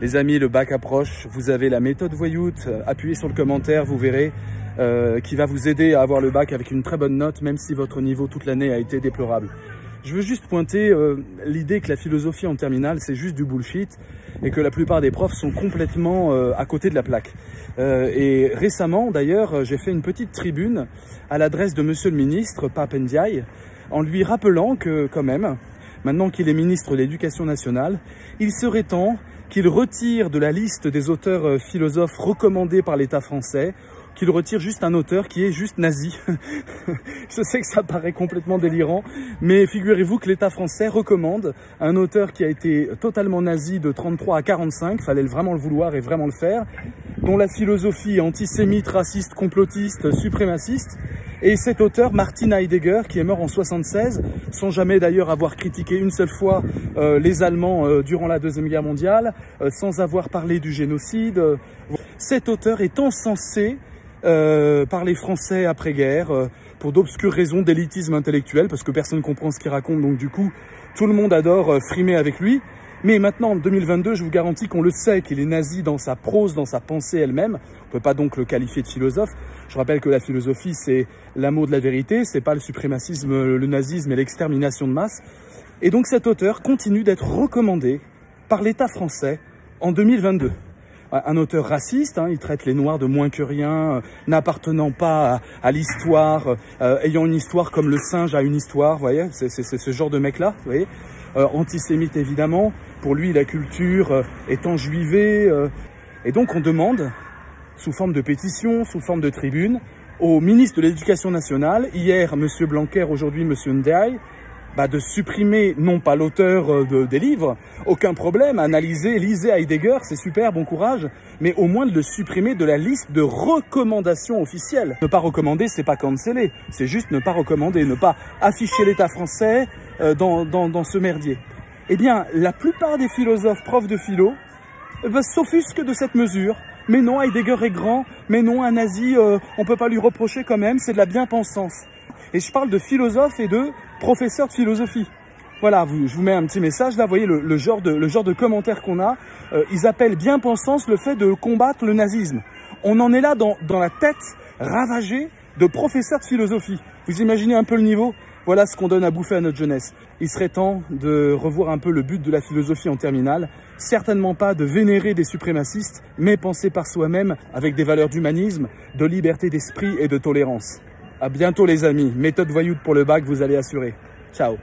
Les amis, le bac approche, vous avez la méthode Voyoute, appuyez sur le commentaire, vous verrez, qui va vous aider à avoir le bac avec une très bonne note, même si votre niveau toute l'année a été déplorable. Je veux juste pointer l'idée que la philosophie en terminale, c'est juste du bullshit et que la plupart des profs sont complètement à côté de la plaque. Et récemment, d'ailleurs, j'ai fait une petite tribune à l'adresse de Monsieur le ministre, Pape Ndiaye, en lui rappelant que, quand même, maintenant qu'il est ministre de l'Éducation nationale, il serait temps qu'il retire de la liste des auteurs philosophes recommandés par l'État français, qu'il retire juste un auteur qui est juste nazi. Je sais que ça paraît complètement délirant, mais figurez-vous que l'État français recommande un auteur qui a été totalement nazi de 33 à 45, fallait vraiment le vouloir et vraiment le faire, dont la philosophie est antisémite, raciste, complotiste, suprémaciste. Et cet auteur, Martin Heidegger, qui est mort en 76, sans jamais d'ailleurs avoir critiqué une seule fois les Allemands durant la Deuxième Guerre mondiale, sans avoir parlé du génocide. Cet auteur est encensé par les Français après-guerre pour d'obscures raisons d'élitisme intellectuel, parce que personne ne comprend ce qu'il raconte, donc du coup, tout le monde adore frimer avec lui. Mais maintenant, en 2022, je vous garantis qu'on le sait, qu'il est nazi dans sa prose, dans sa pensée elle-même. On ne peut pas donc le qualifier de philosophe. Je rappelle que la philosophie, c'est l'amour de la vérité, c'est pas le suprémacisme, le nazisme et l'extermination de masse. Et donc cet auteur continue d'être recommandé par l'État français en 2022. Un auteur raciste, hein, il traite les Noirs de moins que rien, n'appartenant pas à l'histoire, ayant une histoire comme le singe a une histoire, vous voyez, c'est ce genre de mec-là, vous voyez. Antisémite évidemment, pour lui la culture est enjuivée, et donc on demande, sous forme de pétition, sous forme de tribune, au ministre de l'Éducation nationale, hier M. Blanquer, aujourd'hui M. Ndiaye, de supprimer, non pas l'auteur des livres, aucun problème, analysez, lisez Heidegger, c'est super, bon courage, mais au moins de le supprimer de la liste de recommandations officielles. Ne pas recommander, c'est pas canceller, c'est juste ne pas recommander, ne pas afficher l'État français dans ce merdier. Eh bien, la plupart des philosophes, profs de philo, s'offusquent de cette mesure. Mais non, Heidegger est grand, mais non, un nazi, on peut pas lui reprocher quand même, c'est de la bien-pensance. Et je parle de philosophes et de professeurs de philosophie. Voilà, je vous mets un petit message là, vous voyez le genre de commentaires qu'on a. Ils appellent bien-pensance le fait de combattre le nazisme. On en est là dans la tête ravagée de professeurs de philosophie. Vous imaginez un peu le niveau? Voilà ce qu'on donne à bouffer à notre jeunesse. Il serait temps de revoir un peu le but de la philosophie en terminale. Certainement pas de vénérer des suprémacistes, mais penser par soi-même avec des valeurs d'humanisme, de liberté d'esprit et de tolérance. À bientôt les amis. Méthode Voyoute pour le bac, vous allez assurer. Ciao.